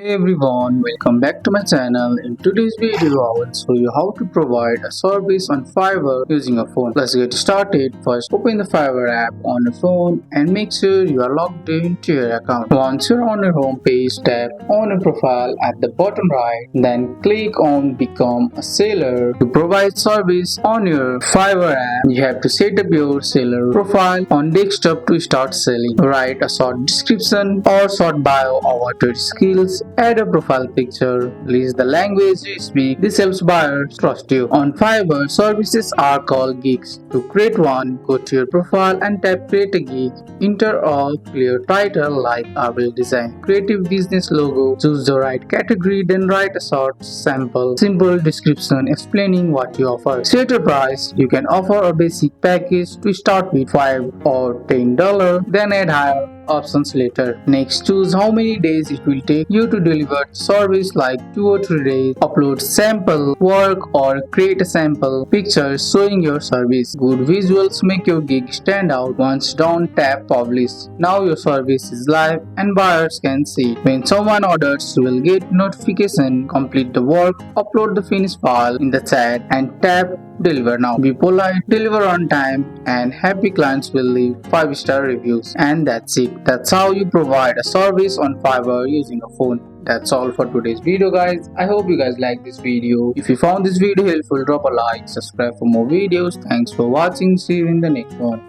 Hey everyone, welcome back to my channel. In today's video, I will show you how to provide a service on Fiverr using a phone. Let's get started. First, open the Fiverr app on your phone and make sure you are logged into your account. Once you're on your home page, tap on your profile at the bottom right, then click on Become a Seller. To provide service on your Fiverr app, you have to set up your seller profile on desktop to start selling. Write a short description or short bio about your skills. Add a profile picture, list the language you speak. This helps buyers trust you. On Fiverr, services are called gigs. To create one, go to your profile and tap create a gig. Enter a clear title like I will design creative business logo. Choose the right category, then write a short simple description explaining what you offer. Set a price. You can offer a basic package to start with $5 or $10, then add higher options later. Next, choose how many days it will take you to deliver the service, like 2 or 3 days. Upload sample work or create a sample picture showing your service. Good visuals make your gig stand out. Once done, tap publish. Now your service is live and buyers can see it. When someone orders, you will get notification. Complete the work, upload the finished file in the chat and tap deliver now. Be polite, deliver on time, and happy clients will leave 5-star reviews. And that's it. That's how you provide a service on Fiverr using a phone. That's all for today's video, guys. I hope you guys like this video. If you found this video helpful, drop a like, subscribe for more videos. Thanks for watching. See you in the next one.